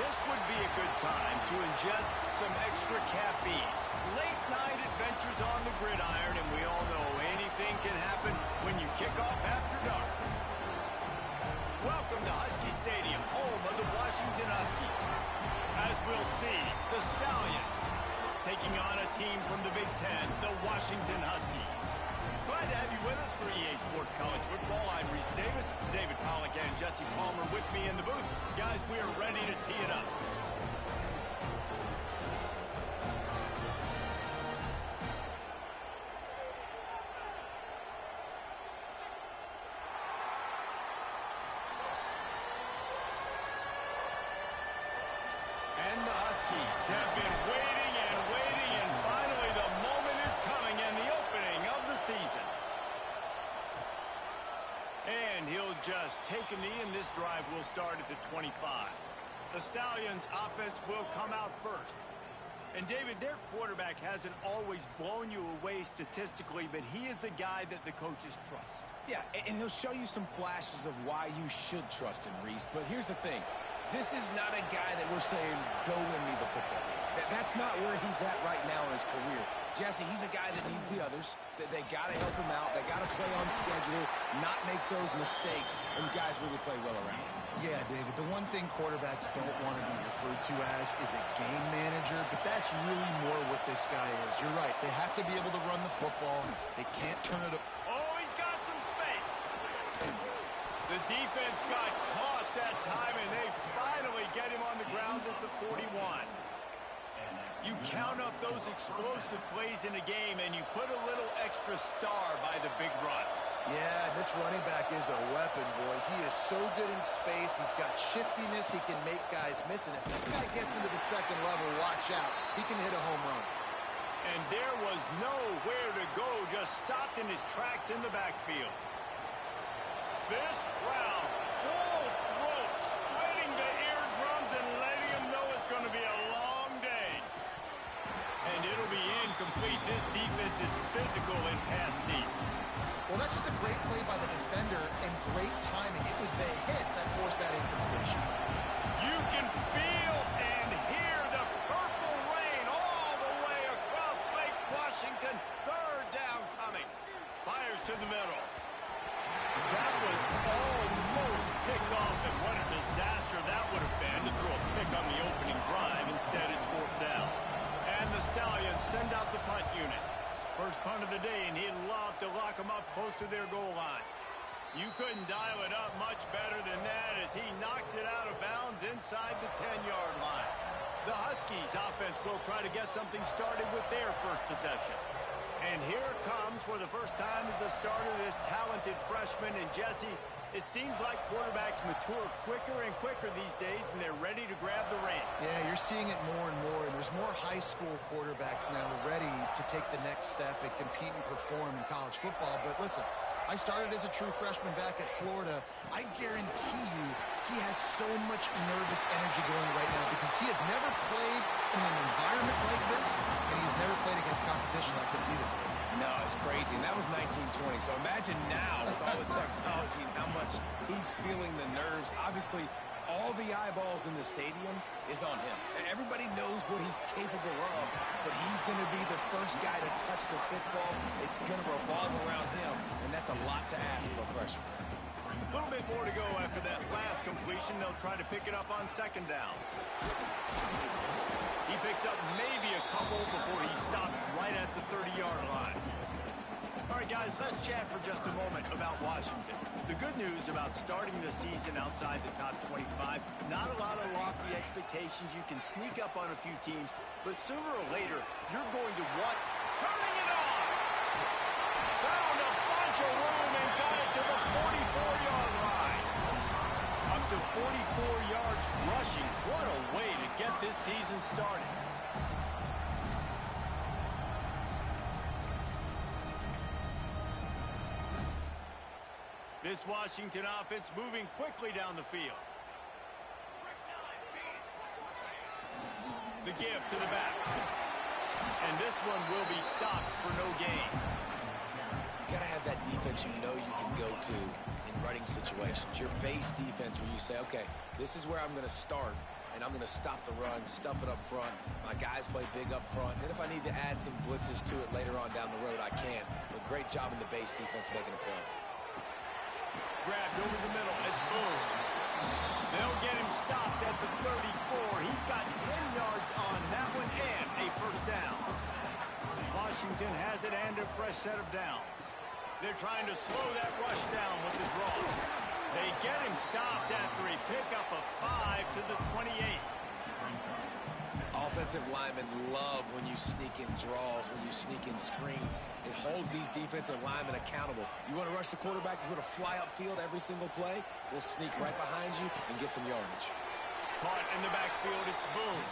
This would be a good time to ingest some extra caffeine. Late night adventures on the gridiron, and we all know anything can happen when you kick off after dark. Welcome to Husky Stadium, home of the Washington Huskies. As we'll see, the Stallions taking on a team from the Big Ten, the Washington Huskies. Glad to have you with us for EA Sports College Football. I'm Reese Davis, David Pollack and Jesse Palmer with me in the booth. Guys, we are ready to tee it up. And the Huskies have been waiting and waiting, and finally the moment is coming and the opening of the season. And he'll just take a knee, and this drive will start at the 25. The Stallions' offense will come out first. And, David, their quarterback hasn't always blown you away statistically, but he is a guy that the coaches trust. Yeah, and he'll show you some flashes of why you should trust him, Reese. But here's the thing. This is not a guy that we're saying, go win me the football game. That's not where he's at right now in his career. Jesse, he's a guy that needs the others. They got to help him out. They got to play on schedule, not make those mistakes, and guys really play well around him. Yeah, David, the one thing quarterbacks don't want to be referred to as is a game manager, but that's really more what this guy is. You're right. They have to be able to run the football. They can't turn it up. Oh, he's got some space. The defense got caught that time, and they finally get him on the ground at the 41. You count up those explosive plays in a game, and you put a little extra star by the big runs. Yeah, this running back is a weapon, boy. He is so good in space. He's got shiftiness. He can make guys miss it. If this guy gets into the second level, watch out. He can hit a home run. And there was nowhere to go, just stopped in his tracks in the backfield. This crowd, full throat, splitting the eardrums and letting him know it's going to be a long day. And it'll be incomplete. This defense is physical and pass deep. Well, that's just a great play by the defender and great timing. It was the hit that forced that incompletion. You can feel and hear the purple rain all the way across Lake Washington. Third down coming. Fires to the middle. That was almost picked off, and what a disaster that would have been to throw a pick on the opening drive. Instead, it's fourth down. And the Stallions send out the punt unit. First punt of the day, and he'd love to lock them up close to their goal line. You couldn't dial it up much better than that as he knocks it out of bounds inside the 10-yard line. The Huskies offense will try to get something started with their first possession. And here comes for the first time as the starter this talented freshman. And Jesse, it seems like quarterbacks mature quicker and quicker these days, and they're ready to grab the reins. Yeah, you're seeing it more and more, and there's more high school quarterbacks now ready to take the next step and compete and perform in college football. But listen, I started as a true freshman back at Florida. I guarantee you he has so much nervous energy going right now because he has never played in an environment like this, and he's never played against competition like this either. No, it's crazy, and that was 1920. So imagine now with all the technology and how much he's feeling the nerves. Obviously, all the eyeballs in the stadium is on him. Everybody knows what he's capable of, but he's going to be the first guy to touch the football. It's going to revolve around him, and that's a lot to ask for a freshman. A little bit more to go after that last completion. They'll try to pick it up on second down. He picks up maybe a couple before he stopped right at the 30-yard line. All right, guys, let's chat for just a moment about Washington. The good news about starting the season outside the top 25, not a lot of lofty expectations. You can sneak up on a few teams, but sooner or later, you're going to want turning it on. Found a bunch of room and got it to the 44-yard line. Up to 44 yards rushing. What a way to get this season started. This Washington offense moving quickly down the field. The give to the back. And this one will be stopped for no gain. You got to have that defense you know you can go to in running situations. Your base defense where you say, okay, this is where I'm going to start, and I'm going to stop the run, stuff it up front. My guys play big up front. And if I need to add some blitzes to it later on down the road, I can. But great job in the base defense making a play. Grabbed over the middle. It's Boone. They'll get him stopped at the 34. He's got 10 yards on that one and a first down. Washington has it and a fresh set of downs. They're trying to slow that rush down with the draw. They get him stopped after a pickup of 5 to the 28. Offensive linemen love when you sneak in draws, when you sneak in screens. It holds these defensive linemen accountable. You want to rush the quarterback, you want to fly upfield every single play, we'll sneak right behind you and get some yardage. Caught in the backfield, it's Boone.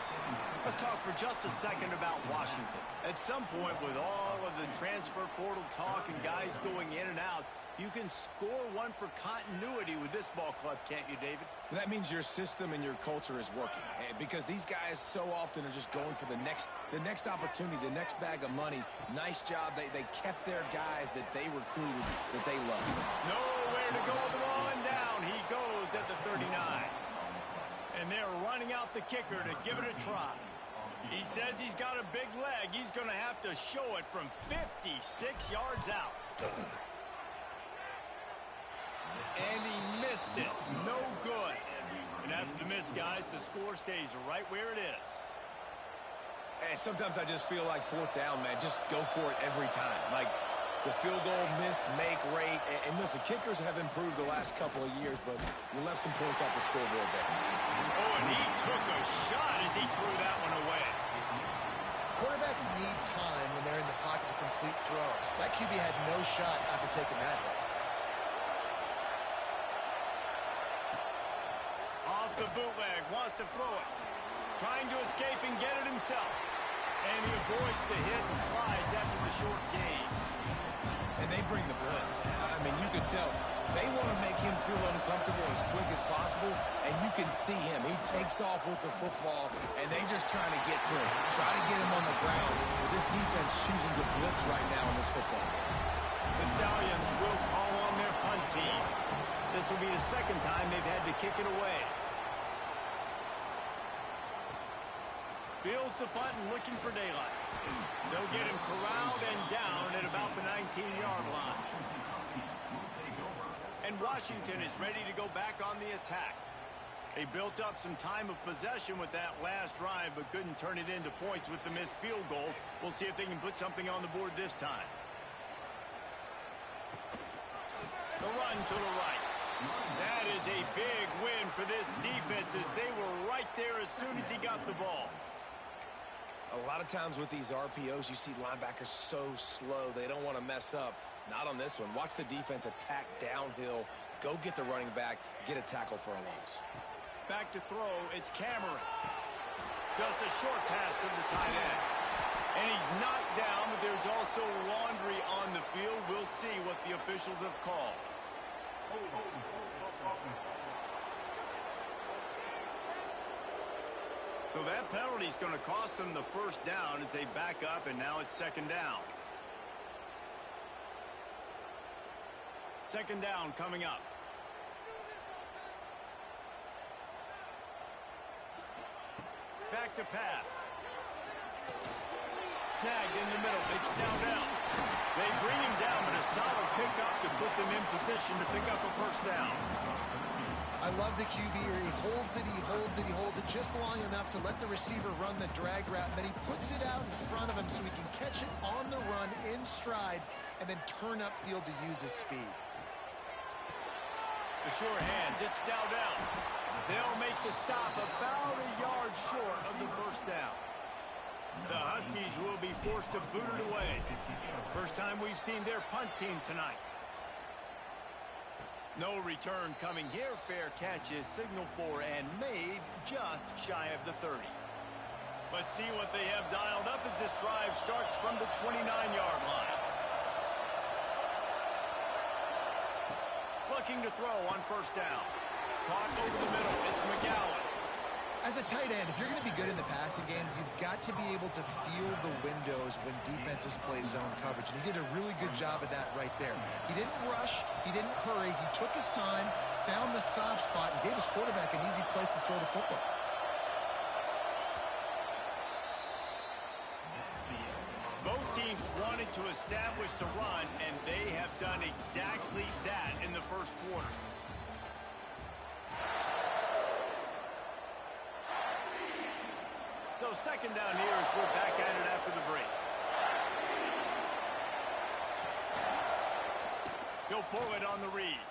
Let's talk for just a second about Washington. At some point, with all of the transfer portal talk and guys going in and out, you can score one for continuity with this ball club, can't you, David? That means your system and your culture is working, because these guys so often are just going for the next opportunity, the next bag of money. Nice job. They kept their guys that they recruited, that they love. Nowhere to go with the ball, and down he goes at the 39. And they're running out the kicker to give it a try. He says he's got a big leg. He's going to have to show it from 56 yards out. And he missed it. No good. And after the miss, guys, the score stays right where it is. And sometimes I just feel like fourth down, man. Just go for it every time. Like the field goal miss, make rate. And listen, kickers have improved the last couple of years, but you left some points off the scoreboard there. Oh, and he took a shot as he threw that one away. Quarterbacks need time when they're in the pocket to complete throws. That QB had no shot after taking that hit. Off the bootleg, wants to throw it. Trying to escape and get it himself. And he avoids the hit and slides after the short gain. And they bring the blitz. I mean, you can tell they want to make him feel uncomfortable as quick as possible, and you can see him. He takes off with the football, and they just trying to get to him, try to get him on the ground. But this defense choosing to blitz right now in this football game. The Stallions will call on their punt team. This will be the second time they've had to kick it away. Fields the punt and looking for daylight. They'll get him corralled and down at about the 19-yard line. And Washington is ready to go back on the attack. They built up some time of possession with that last drive, but couldn't turn it into points with the missed field goal. We'll see if they can put something on the board this time. The run to the right. That is a big win for this defense as they were right there as soon as he got the ball. A lot of times with these RPOs, you see linebackers so slow, they don't want to mess up. Not on this one. Watch the defense attack downhill, go get the running back, get a tackle for a loss. Back to throw, it's Cameron. Just a short pass to the tight end. And he's knocked down, but there's also laundry on the field. We'll see what the officials have called. So that penalty is going to cost them the first down as they back up, and now it's second down. Second down coming up. Back to pass. Snagged in the middle. It's down. They bring him down, but a solid pickup to put them in position to pick up a first down. I love the QB here. He holds it, he holds it, he holds it just long enough to let the receiver run the drag route, and then he puts it out in front of him so he can catch it on the run in stride and then turn upfield to use his speed. The sure hands, it's down. They'll make the stop about a yard short of the first down. The Huskies will be forced to boot it away. First time we've seen their punt team tonight. No return coming here. Fair catch is signaled for and made just shy of the 30. Let's see what they have dialed up as this drive starts from the 29-yard line. Looking to throw on first down. Caught over the middle. It's McGowan. As a tight end, if you're going to be good in the passing game, you've got to be able to feel the windows when defenses play zone coverage. And he did a really good job of that right there. He didn't rush. He didn't hurry. He took his time, found the soft spot, and gave his quarterback an easy place to throw the football. to establish the run, and they have done exactly that in the first quarter. So second down here as we're back at it after the break. He'll pull it on the read.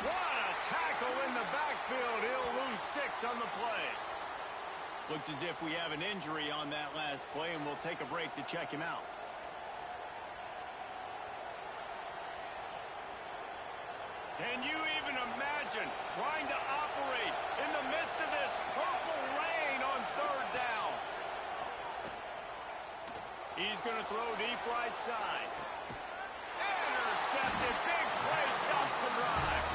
What a tackle in the backfield. He'll lose 6 on the play. Looks as if we have an injury on that last play, and we'll take a break to check him out. Can you even imagine trying to operate in the midst of this purple rain on third down? He's going to throw deep right side. Intercepted. Big play stops the drive.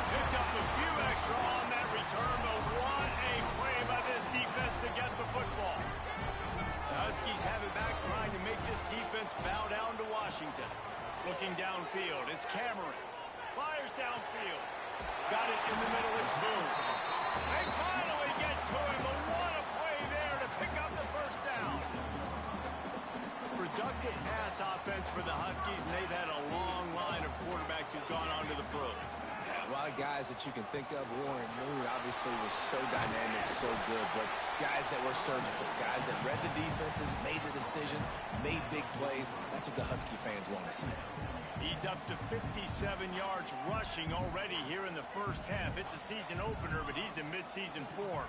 Picked up a few extra on that return, but what a play by this defense to get the football. The Huskies have it back, trying to make this defense bow down to Washington. Looking downfield, it's Cameron. Fires downfield. Got it in the middle, it's Boone. They finally get to him, but what a play there to pick up the first down. Productive pass offense for the Huskies, and they've had a long line of quarterbacks who've gone on to the pros. Yeah, a lot of guys that you can think of. Warren Moon obviously was so dynamic, so good, but guys that were surgical, guys that read the defenses, made the decision, made big plays. That's what the Husky fans want to see. He's up to 57 yards rushing already here in the first half. It's a season opener, but he's in midseason form.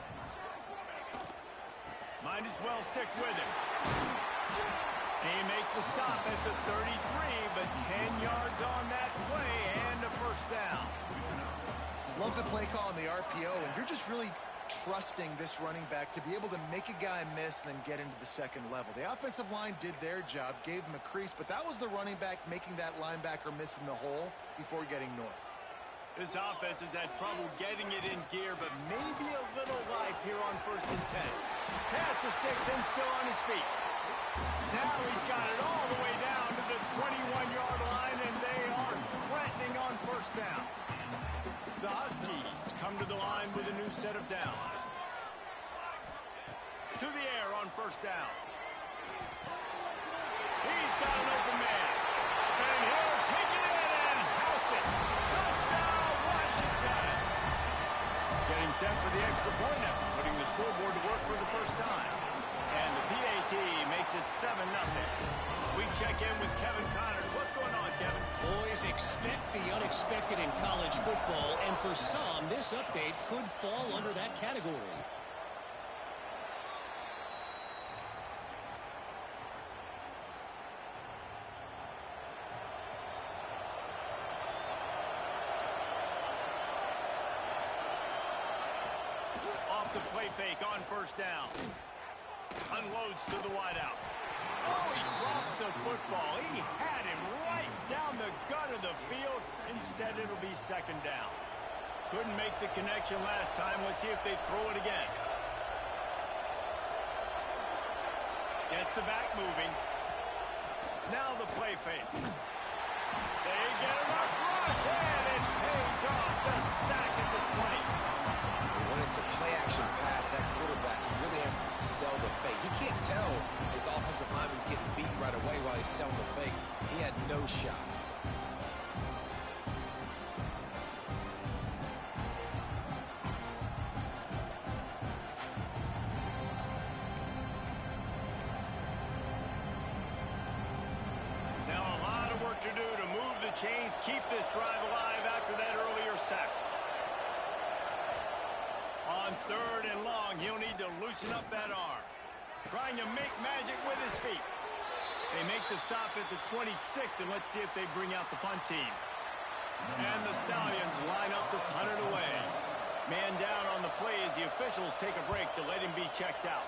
Might as well stick with him. They make the stop at the 33, but 10 yards on that play and a first down. Love the play call on the RPO, and you're just really trusting this running back to be able to make a guy miss and then get into the second level. The offensive line did their job, gave him a crease, but that was the running back making that linebacker miss in the hole before getting north. This offense has had trouble getting it in gear, but maybe a little life here on 1st and 10. Pass the sticks and still on his feet. Now he's got it all the way down to the 21-yard line, and they are threatening on first down. The Huskies come to the line with a new set of downs. To the air on first down. He's got an open man. And he'll take it in and house it. Touchdown, Washington. Getting set for the extra point after putting the scoreboard to work for the first time. And the PAT makes it 7-0. We check in with Kevin Connors. What's going on, Kevin? Boys, expect the unexpected in college football, and for some, this update could fall under that category. Off the play fake on first down. Unloads to the wideout. Oh, he drops the football. He had him right down the gut of the field. Instead, it'll be second down. Couldn't make the connection last time. Let's see if they throw it again. Gets the back moving. Now the play fake. They get enough rush, and it pays off. The sack at the 20. When it's a play-action pass, that quarterback, he really has to sell the fake. He can't tell his offensive lineman's getting beaten right away while he's selling the fake. He had no shot. Now a lot of work to do to move the chains, keep this drive alive after that earlier sack. On third and long, he'll need to loosen up that arm. Trying to make magic with his feet. They make the stop at the 26, and let's see if they bring out the punt team. And the Stallions line up to punt it away. Man down on the play as the officials take a break to let him be checked out.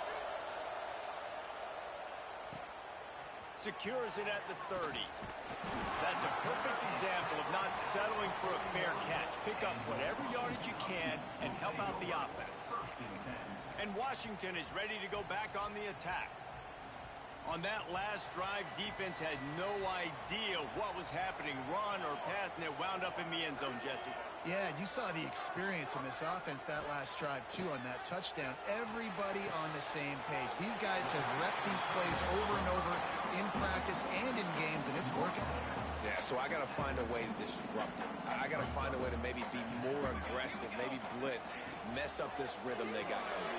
Secures it at the 30. That's a perfect example of not settling for a fair catch. Pick up whatever yardage you can and help out the offense. And Washington is ready to go back on the attack. On that last drive, defense had no idea what was happening, run or pass, and it wound up in the end zone, Jesse. Yeah, you saw the experience in this offense that last drive, too, on that touchdown. Everybody on the same page. These guys have repped these plays over and over in practice and in games, and it's working. Yeah, so I got to find a way to disrupt it. I got to find a way to maybe be more aggressive, maybe blitz, mess up this rhythm they got going.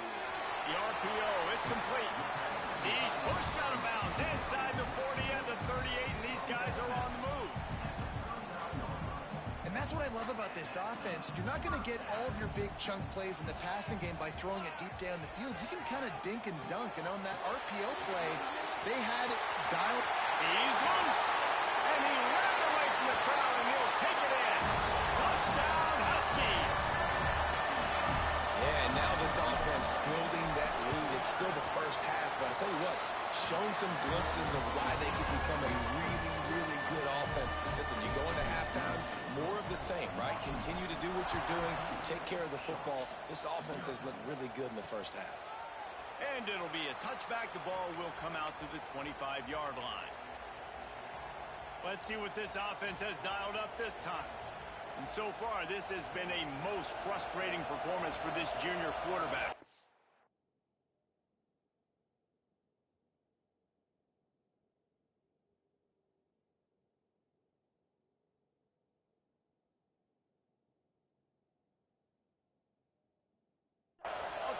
The RPO, it's complete. He's pushed out of bounds inside the 40 and the 38, and these guys are on the move. And that's what I love about this offense. You're not going to get all of your big chunk plays in the passing game by throwing it deep down the field. You can kind of dink and dunk, and on that RPO play, they had it dialed. He's loose, and he ran away from the crowd, and he'll take it in. Touchdown, Huskies. Yeah, and now this offense building that lead. It's still the first half, but I'll tell you what, shown some glimpses of why they could become a really, really good offense. Listen, you go into halftime, more of the same, right? Continue to do what you're doing, take care of the football. This offense has looked really good in the first half. And it'll be a touchback. The ball will come out to the 25-yard line. Let's see what this offense has dialed up this time. And so far, this has been a most frustrating performance for this junior quarterback.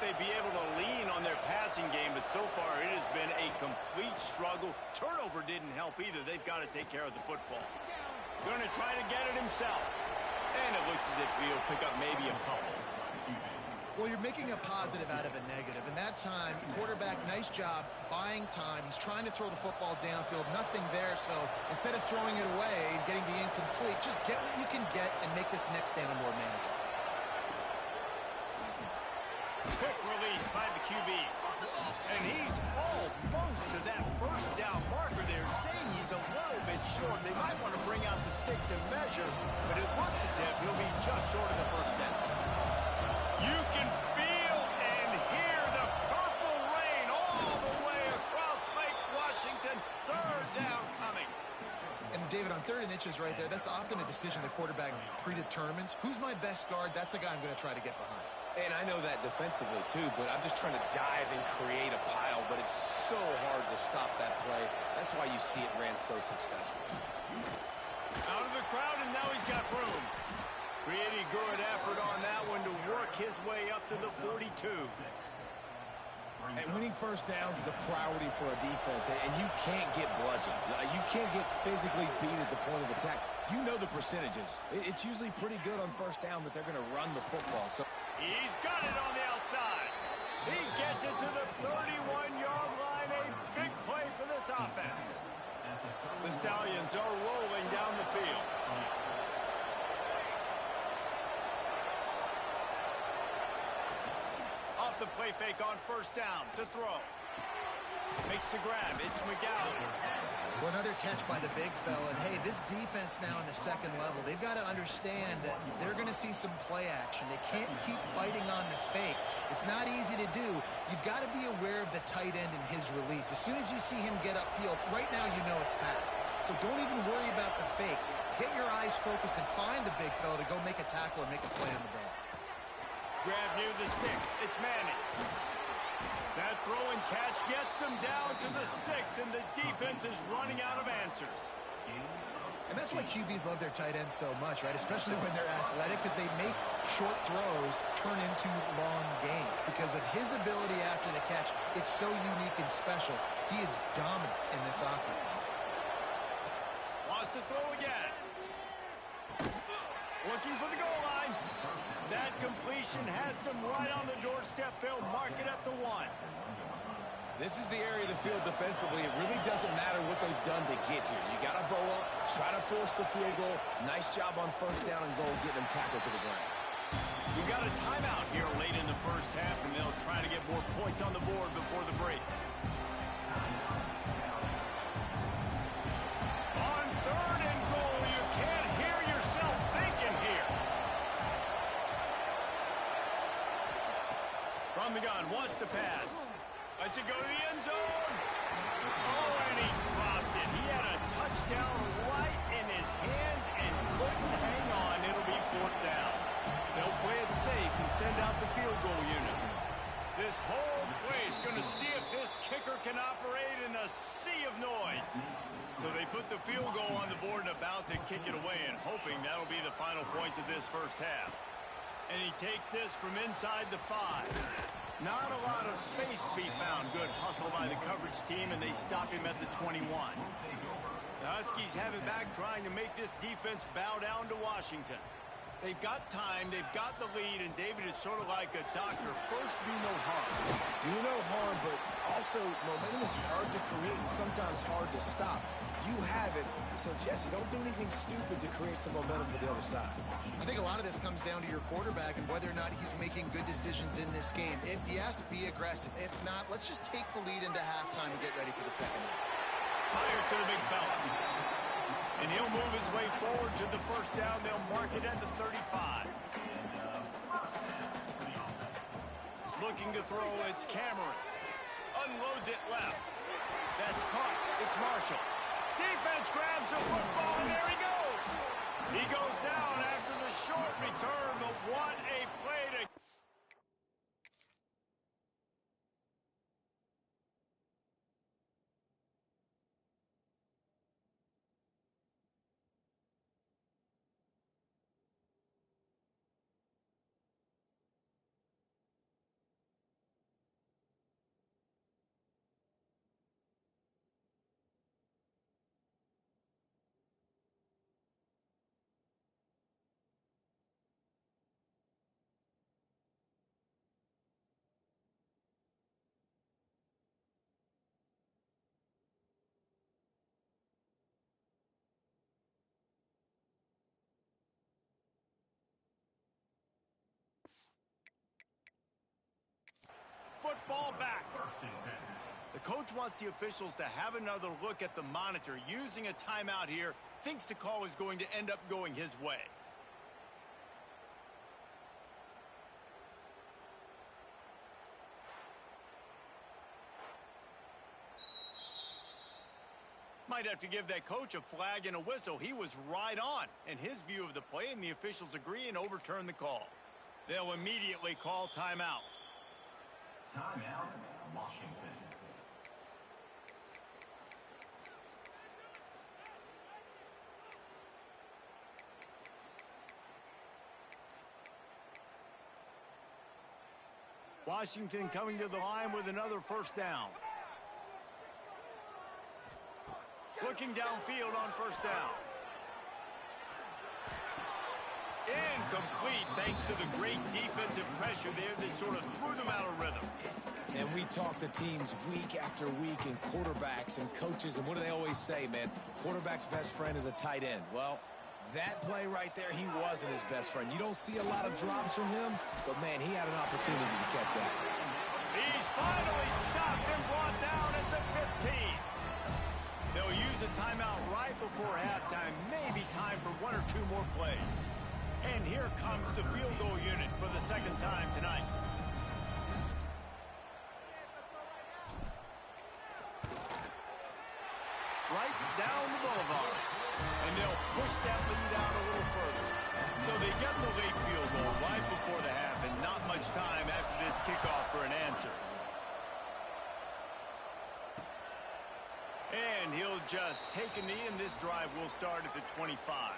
They'd be able to lean on their passing game, but so far it has been a complete struggle. Turnover didn't help either. They've got to take care of the football. Going to try to get it himself. And it looks as if he'll pick up maybe a couple. Well, you're making a positive out of a negative. And that time, quarterback, nice job, buying time. He's trying to throw the football downfield. Nothing there, so instead of throwing it away and getting the incomplete, just get what you can get and make this next down more manageable. Quick release by the QB. And he's almost to that first down marker there, saying he's a little bit short. They might want to bring out the sticks and measure, but it looks as if he'll be just short of the first down. You can feel and hear the purple rain all the way across Lake Washington. Third down coming. And David, on 3rd and inches right there, that's often a decision the quarterback predetermines. Who's my best guard? That's the guy I'm going to try to get behind. And I know that defensively, too, but I'm just trying to dive and create a pile, but it's so hard to stop that play. That's why you see it ran so successful. Out of the crowd, and now he's got room. Pretty good effort on that one to work his way up to the 42. And winning first downs is a priority for a defense, and you can't get bludgeoned. You can't get physically beat at the point of attack. You know the percentages. It's usually pretty good on first down that they're going to run the football. So he's got it on the outside. He gets it to the 31-yard line. A big play for this offense. The Stallions are rolling down the field. Off the play fake on first down to throw. Makes the grab. It's McGowan. Well, another catch by the big fella. And, hey, this defense now in the second level, they've got to understand that they're going to see some play action. They can't keep biting on the fake. It's not easy to do. You've got to be aware of the tight end and his release. As soon as you see him get upfield, right now you know it's pass. So don't even worry about the fake. Get your eyes focused and find the big fella to go make a tackle and make a play on the ball. Grab near the sticks. It's Manning. That throw and catch gets them down to the 6, and the defense is running out of answers. And that's why QBs love their tight ends so much, right? Especially when they're athletic, because they make short throws turn into long gains. Because of his ability after the catch, it's so unique and special. He is dominant in this offense. Lost to throw again. Looking for the goal line. That completion has them right on the doorstep. They'll mark it at the 1. this is the area of the field defensively. It really doesn't matter what they've done to get here. You got to bow up, try to force the field goal. Nice job on first down and goal, getting them tackled to the ground. We got a timeout here late in the first half, and they'll try to get more points on the board before the break. On third and goal, you can't hear yourself thinking here. From the gun, wants to pass. Lets it go to the end zone. Oh, down right in his hands and couldn't hang on. It'll be fourth down. They'll play it safe and send out the field goal unit. This whole play is going to see if this kicker can operate in a sea of noise. So they put the field goal on the board and about to kick it away, and hoping that'll be the final points of this first half. And he takes this from inside the 5. Not a lot of space to be found. Good hustle by the coverage team, and they stop him at the 21. The Huskies have it back, trying to make this defense bow down to Washington. They've got time, they've got the lead, and David is sort of like a doctor. First, do no harm. Do no harm, but also momentum is hard to create and sometimes hard to stop. You have it, so Jesse, don't do anything stupid to create some momentum for the other side. I think a lot of this comes down to your quarterback and whether or not he's making good decisions in this game. If yes, be aggressive. If not, let's just take the lead into halftime and get ready for the second half. Fires to the big fella. And he'll move his way forward to the first down. They'll mark it at the 35. Looking to throw, it's Cameron. Unloads it left. That's caught. It's Marshall. Defense grabs the football, and there he goes. He goes down after the short return, but what a play to... Football back. The coach wants the officials to have another look at the monitor. Using a timeout here, thinks the call is going to end up going his way. Might have to give that coach a flag and a whistle. He was right on in his view of the play, and the officials agree and overturn the call. They'll immediately call timeout. Timeout, Washington. Washington coming to the line with another first down. Looking downfield on first down. Incomplete thanks to the great defensive pressure there that sort of threw them out of rhythm. And we talk to teams week after week and quarterbacks and coaches, and what do they always say, man? Quarterback's best friend is a tight end. Well, that play right there, he wasn't his best friend. You don't see a lot of drops from him, but, man, he had an opportunity to catch that. He's finally stopped and brought down at the 15. They'll use a timeout right before halftime. Maybe time for one or two more plays. And here comes the field goal unit for the second time tonight. Right down the boulevard. And they'll push that lead out a little further. So they get the late field goal right before the half, and not much time after this kickoff for an answer. And he'll just take a knee, and this drive will start at the 25.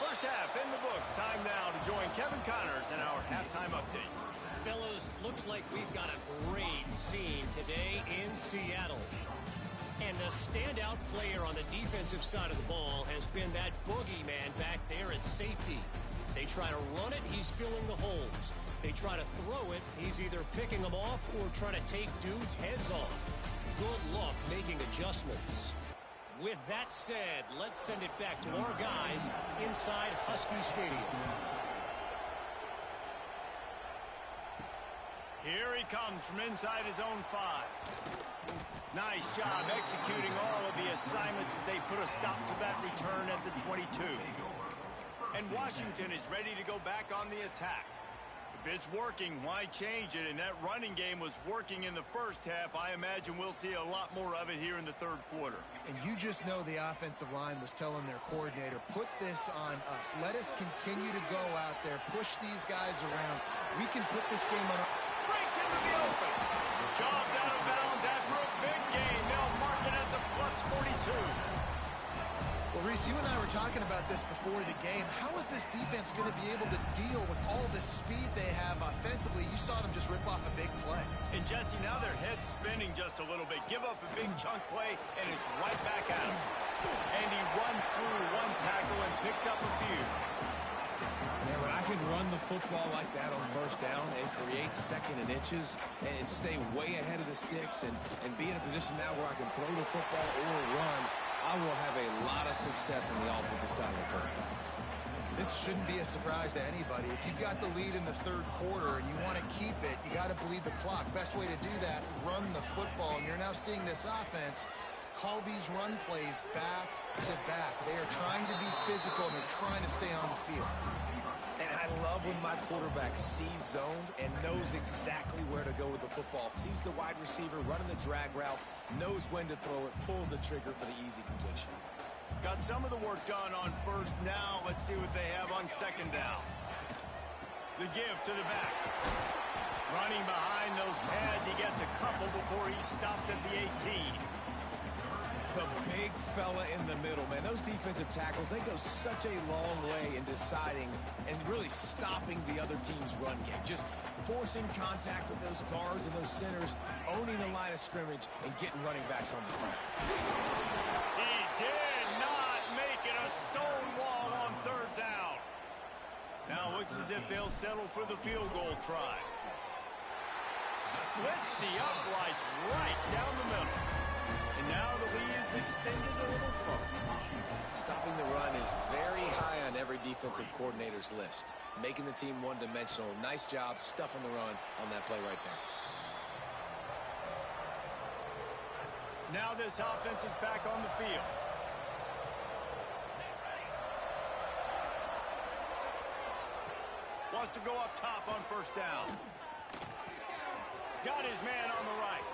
First half in the books. Time now to join Kevin Connors in our halftime update. Fellas, looks like we've got a great scene today in Seattle. And the standout player on the defensive side of the ball has been that boogeyman back there at safety. They try to run it, he's filling the holes. They try to throw it, he's either picking them off or trying to take dudes' heads off. Good luck making adjustments. With that said, let's send it back to our guys inside Husky Stadium. Here he comes from inside his own 5. Nice job executing all of the assignments as they put a stop to that return at the 22. And Washington is ready to go back on the attack. If it's working, why change it? And that running game was working in the first half. I imagine we'll see a lot more of it here in the third quarter. And you just know the offensive line was telling their coordinator, put this on us. Let us continue to go out there, push these guys around. We can put this game on. Breaks into the open. Shoved out of bounds after a big gain. They'll mark it at the plus 42. Well, Reese, you and I were talking about this before the game. How is this defense going to be able to deal with all the speed they have offensively? You saw them just rip off a big play. And Jesse, now their head's spinning just a little bit. Give up a big chunk play, and it's right back at him. And he runs through one tackle and picks up a few. Man, when I can run the football like that on first down and create second and inches and stay way ahead of the sticks and be in a position now where I can throw the football or run, I will have a lot of success on the offensive side of the curve. This shouldn't be a surprise to anybody. If you've got the lead in the third quarter and you want to keep it, you got to bleed the clock. Best way to do that, run the football. And you're now seeing this offense call these run plays back to back. They are trying to be physical. They're trying to stay on the field. And I love when my quarterback sees zoned and knows exactly where to go with the football. Sees the wide receiver running the drag route, knows when to throw it, pulls the trigger for the easy completion. Got some of the work done on first. Now let's see what they have on second down. The give to the back. Running behind those pads, he gets a couple before he's stopped at the 18. The big fella in the middle, man. Those defensive tackles, they go such a long way in deciding and really stopping the other team's run game. Just forcing contact with those guards and those centers, owning the line of scrimmage, and getting running backs on the ground. He did not make it a stone wall on third down. Now looks as if they'll settle for the field goal try. Splits the uprights right down the middle. And now the lead is extended a little further. Stopping the run is very high on every defensive coordinator's list. Making the team one-dimensional. Nice job stuffing the run on that play right there. Now this offense is back on the field. Wants to go up top on first down. Got his man on the right.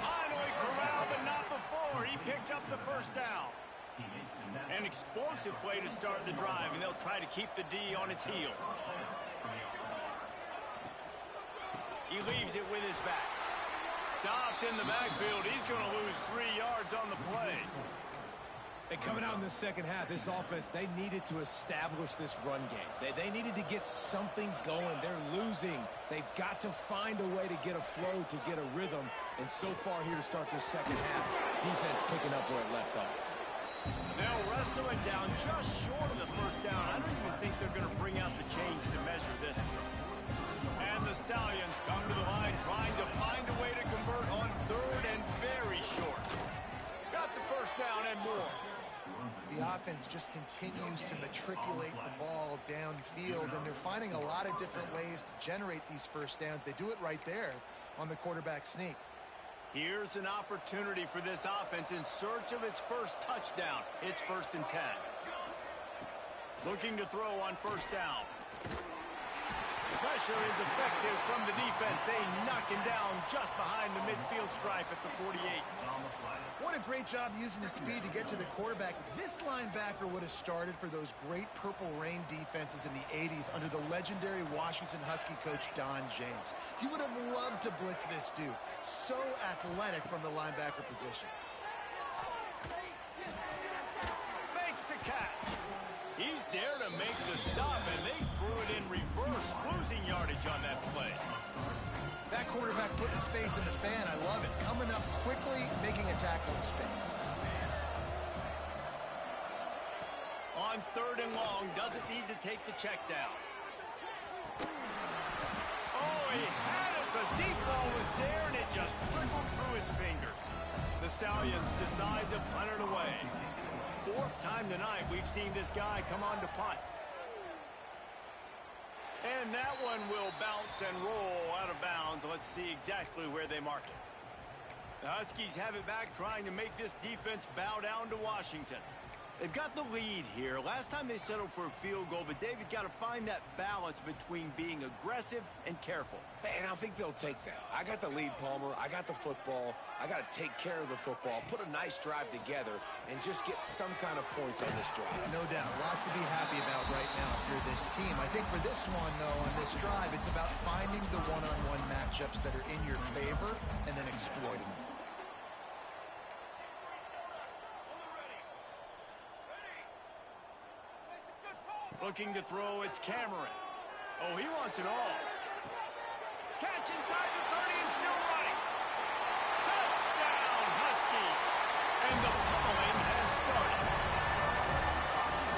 Finally corralled, but not before. He picked up the first down. An explosive play to start the drive, and they'll try to keep the D on its heels. He leaves it with his back. Stopped in the backfield. He's going to lose 3 yards on the play. And coming out in the second half, this offense, they needed to establish this run game. They needed to get something going. They're losing. They've got to find a way to get a flow, to get a rhythm. And so far here to start this second half, defense picking up where it left off. They'll wrestle it down just short of the first down. I don't even think they're going to bring out the chains to measure this one. And the Stallions come to the line trying to find a way to convert on third and very short. Got the first down and more. The offense just continues to matriculate the ball downfield, and they're finding a lot of different ways to generate these first downs. They do it right there on the quarterback sneak. Here's an opportunity for this offense in search of its first touchdown. It's 1st and 10. Looking to throw on first down. Pressure is effective from the defense. They knock him down just behind the midfield stripe at the 48. What a great job using his speed to get to the quarterback. This linebacker would have started for those great Purple Rain defenses in the 80s under the legendary Washington Husky coach Don James. He would have loved to blitz this dude. So athletic from the linebacker position. Makes the catch. He's there to make the stop, and they threw it in reverse, losing yardage on that play. That quarterback putting his face in the fan, I love it. Coming up quickly, making a tackle in space. On third and long, doesn't need to take the check down. Oh, he had it. The deep ball was there, and it just trickled through his fingers. The Stallions decide to punt it away. 4th time tonight we've seen this guy come on to punt. And that one will bounce and roll out of bounds. Let's see exactly where they mark it. The Huskies have it back, trying to make this defense bow down to Washington. They've got the lead here. Last time they settled for a field goal, but David got to find that balance between being aggressive and careful. And I think they'll take that. I got the lead, Palmer. I got the football. I got to take care of the football, put a nice drive together, and just get some kind of points on this drive. No doubt. Lots to be happy about right now if you're this team. I think for this one, though, on this drive, it's about finding the one-on-one matchups that are in your favor and then exploiting them. Looking to throw, it's Cameron. Oh, he wants it all. Catch inside the 30 and still running. Touchdown, Husky. And the pummeling has started.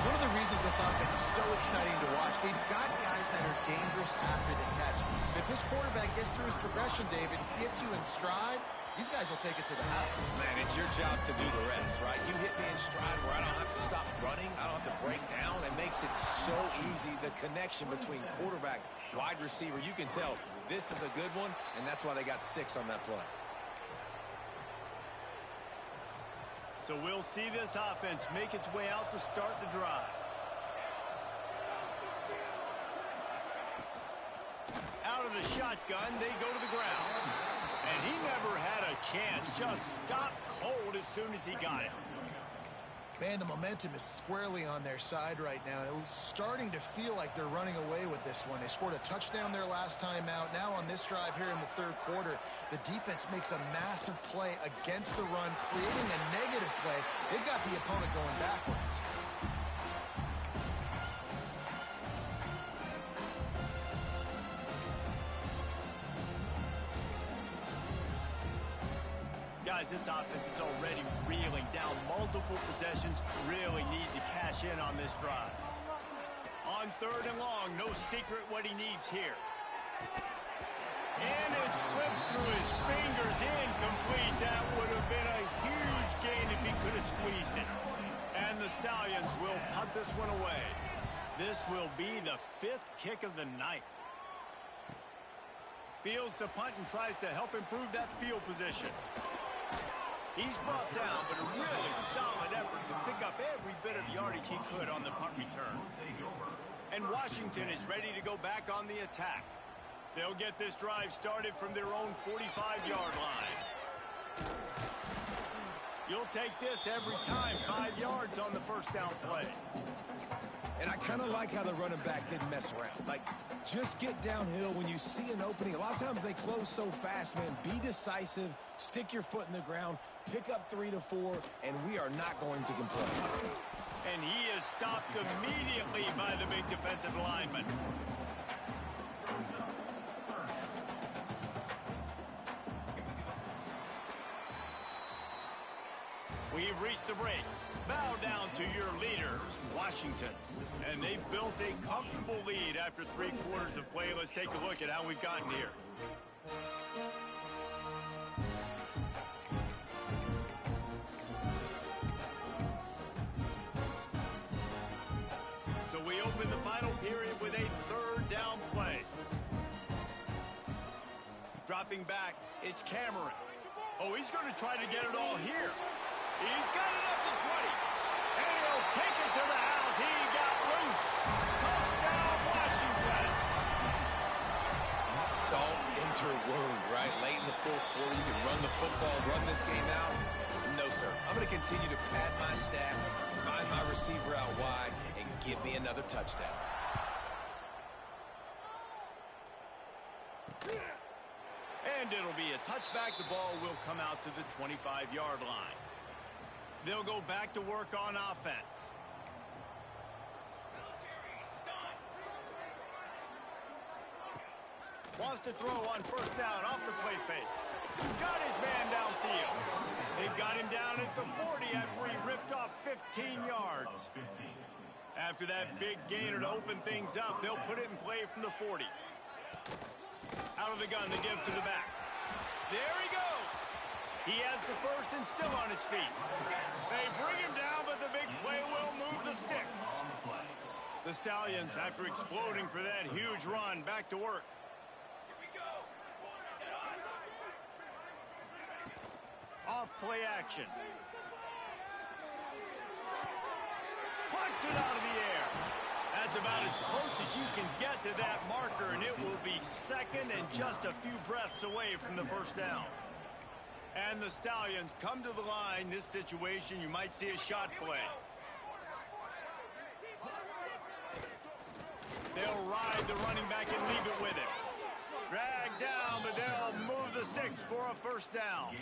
One of the reasons this offense is so exciting to watch, they've got guys that are dangerous after the catch. If this quarterback gets through his progression, David, hits you in stride, these guys will take it to the house. Man, it's your job to do the rest, right? You hit me in stride where I don't have to stop running. I don't have to break down. It makes it so easy, the connection between quarterback, wide receiver. You can tell this is a good one, and that's why they got 6 on that play. So we'll see this offense make its way out to start the drive. Out of the shotgun, they go to the ground. And he never had a chance. Just stopped cold as soon as he got it. Man, the momentum is squarely on their side right now. It's starting to feel like they're running away with this one. They scored a touchdown their last time out. Now on this drive here in the third quarter, the defense makes a massive play against the run, creating a negative play. They've got the opponent going backwards. Guys, this offense is already reeling down multiple possessions. Really need to cash in on this drive. On third and long, no secret what he needs here. And it slips through his fingers, incomplete. That would have been a huge gain if he could have squeezed it. And the Stallions will punt this one away. This will be the 5th kick of the night. Fields to punt and tries to help improve that field position. He's brought down, but a really solid effort to pick up every bit of yardage he could on the punt return. And Washington is ready to go back on the attack. They'll get this drive started from their own 45-yard line. You'll take this every time, 5 yards on the first down play. And I kind of like how the running back didn't mess around. Like, just get downhill when you see an opening. A lot of times they close so fast, man. Be decisive, stick your foot in the ground, pick up 3 to 4, and we are not going to complain. And he is stopped immediately by the big defensive lineman. We've reached the break. Bow down to your leaders, Washington. And they've built a comfortable lead after 3 quarters of play. Let's take a look at how we've gotten here. So we open the final period with a 3rd down play. Dropping back, it's Cameron. Oh, he's going to try to get it all here. He's got it up to 20. And he'll take it to the house. He got loose. Touchdown, Washington. Salt into her wound, right? Late in the 4th quarter, you can run the football, run this game out. No, sir. I'm going to continue to pad my stats, find my receiver out wide, and give me another touchdown. And it'll be a touchback. The ball will come out to the 25-yard line. They'll go back to work on offense. Wants to throw on 1st down off the play fake. Got his man downfield. They've got him down at the 40 after he ripped off 15 yards. After that big gainer to open things up, they'll put it in play from the 40. Out of the gun, they give to the back. There he goes. He has the 1st and still on his feet. They bring him down, but the big play will move the sticks. The The Stallions, after exploding for that huge run, back to work. Off play action. Plucks it out of the air. That's about as close as you can get to that marker, and it will be second and just a few breaths away from the first down. And the Stallions come to the line. This situation, you might see a shot play. They'll ride the running back and leave it with him. Drag down, but they'll move the sticks for a first down.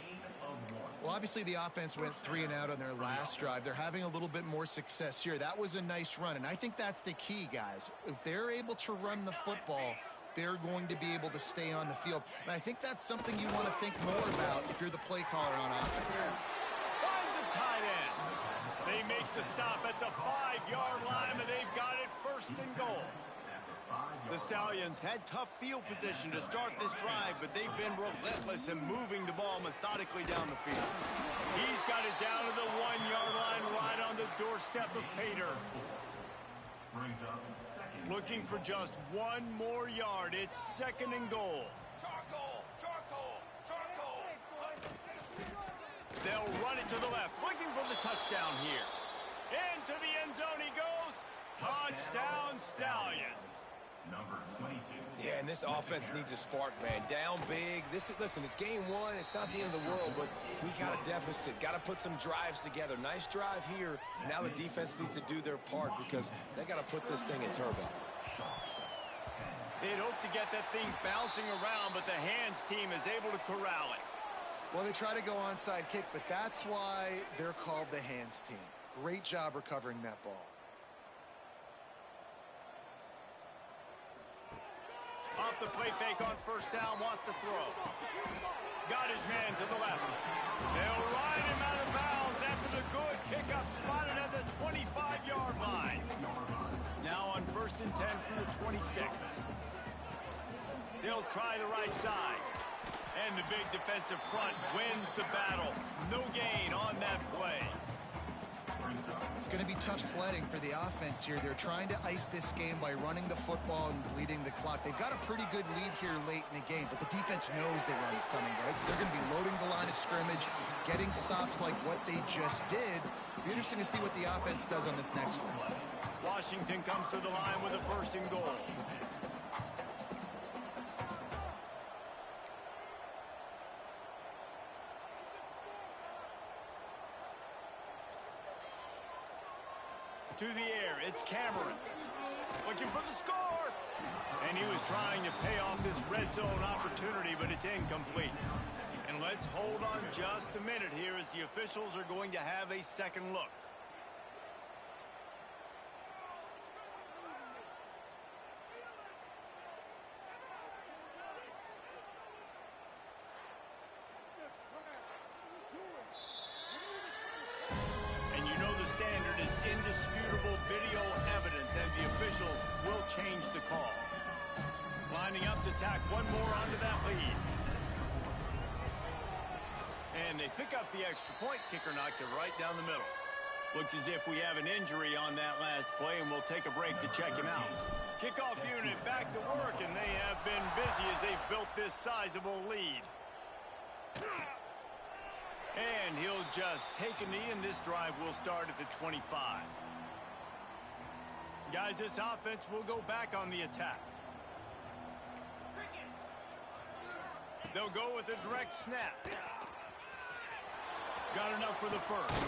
Well, obviously the offense went 3 and out on their last drive. They're having a little bit more success here. That was a nice run, and I think that's the key, guys. If they're able to run the football, they're going to be able to stay on the field. And I think that's something you want to think more about if you're the play caller on offense. Finds a tight end. They make the stop at the 5-yard line, and they've got it first and goal. The Stallions had tough field position to start this drive, but they've been relentless in moving the ball methodically down the field. He's got it down to the 1-yard line, right on the doorstep of Pater. Looking for just one more yard. It's second and goal. They'll run it to the left, looking for the touchdown here. Into the end zone he goes. Touchdown, Stallions. Number 22. Yeah, and this offense needs a spark, man. Down big. Listen, it's game one. It's not the end of the world, but we got a deficit. Got to put some drives together. Nice drive here. Now the defense needs to do their part because they got to put this thing in turbo. They'd hope to get that thing bouncing around, but the hands team is able to corral it. Well, they try to go onside kick, but that's why they're called the hands team. Great job recovering that ball. Off the play fake on first down, wants to throw. Got his man to the left. They'll ride him out of bounds after the good pickup, spotted at the 25-yard line. Now on first and 10 from the 26. They'll try the right side. And the big defensive front wins the battle. No gain on that play. It's going to be tough sledding for the offense here. They're trying to ice this game by running the football and bleeding the clock. They've got a pretty good lead here late in the game, but the defense knows the run's coming, right? So they're going to be loading the line of scrimmage, getting stops like what they just did. It'll be interesting to see what the offense does on this next one. Washington comes to the line with a first and goal. To the air, it's Cameron. Looking for the score. And he was trying to pay off this red zone opportunity, but it's incomplete. And let's hold on just a minute here as the officials are going to have a second look. And you know the standard is indisputable video evidence, and the officials will change the call. Lining up to tack one more onto that lead. And they pick up the extra point. Kicker knocked it right down the middle. Looks as if we have an injury on that last play, and we'll take a break to check him out. Kickoff unit back to work, and they have been busy as they've built this sizable lead. And he'll just take a knee, and this drive will start at the 25. Guys, this offense will go back on the attack. They'll go with a direct snap. Got enough for the first.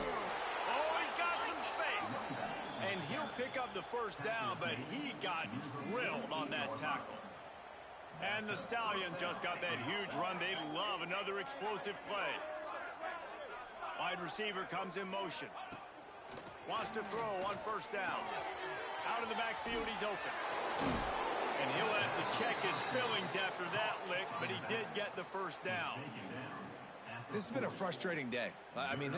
Oh, he's got some space. And he'll pick up the first down, but he got drilled on that tackle. And the Stallions just got that huge run. They love another explosive play. Wide receiver comes in motion. Wants to throw on first down. Out of the backfield, he's open. And he'll have to check his fillings after that lick, but he did get the first down. This has been a frustrating day. I mean,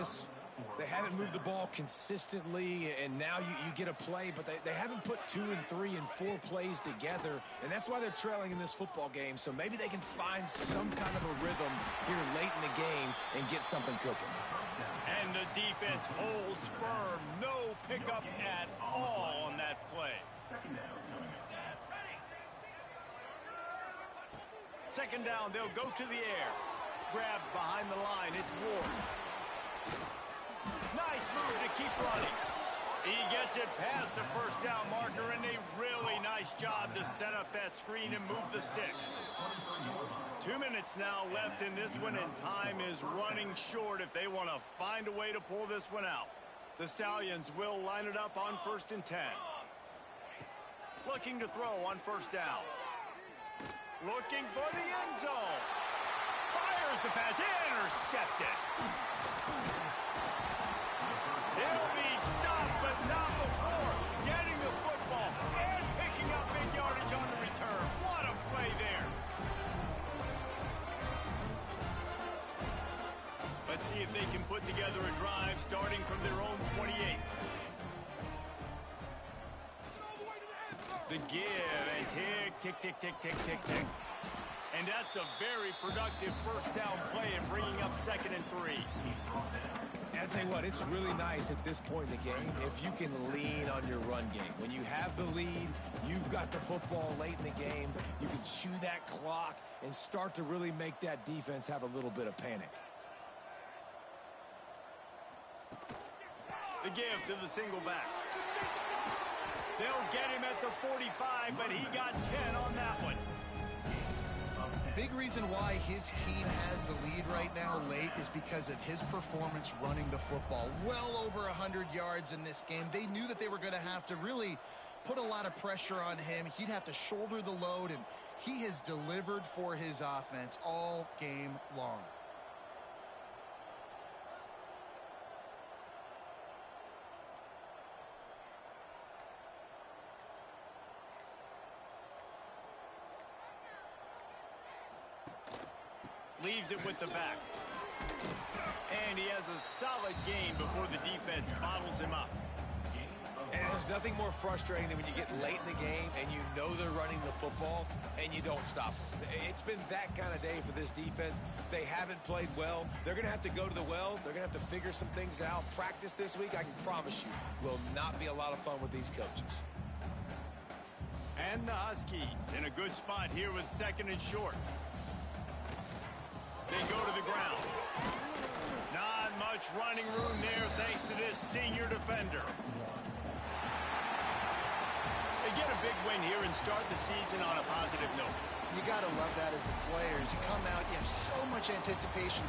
they haven't moved the ball consistently, and now you get a play, but they haven't put 2 and 3 and 4 plays together, and that's why they're trailing in this football game. So maybe they can find some kind of a rhythm here late in the game and get something cooking. And the defense holds firm. No pickup at all on that play. Second down coming up. Second down, they'll go to the air. Grabbed behind the line, it's Ward. Nice move to keep running. He gets it past the first down marker, and a really nice job to set up that screen and move the sticks. 2 minutes now left in this one, and time is running short if they want to find a way to pull this one out. The Stallions will line it up on 1st and 10. Looking to throw on first down. Looking for the end zone. Fires the pass, intercepted. He'll be stopped, but not before getting the football and picking up big yardage on the return. What a play there. Let's see if they can put together a drive starting from their own 28. The give and tick, tick, tick, tick, tick, tick, tick. And that's a very productive first down play and bringing up 2nd and 3. I'll tell you what, it's really nice at this point in the game if you can lean on your run game. When you have the lead, you've got the football late in the game, you can chew that clock and start to really make that defense have a little bit of panic. The give to the single back. They'll get him at the 45, but he got 10 on that one. Big reason why his team has the lead right now late is because of his performance running the football. Well over 100 yards in this game. They knew that they were going to have to really put a lot of pressure on him. He'd have to shoulder the load, and he has delivered for his offense all game long. Leaves it with the back. And he has a solid gain before the defense bottles him up. And there's nothing more frustrating than when you get late in the game and you know they're running the football and you don't stop them. It's been that kind of day for this defense. They haven't played well. They're going to have to go to the well. They're going to have to figure some things out. Practice this week, I can promise you, will not be a lot of fun with these coaches. And the Huskies in a good spot here with 2nd and short. They go to the ground. Not much running room there thanks to this senior defender. They get a big win here and start the season on a positive note. You got to love that as the players. You come out, you have so much anticipation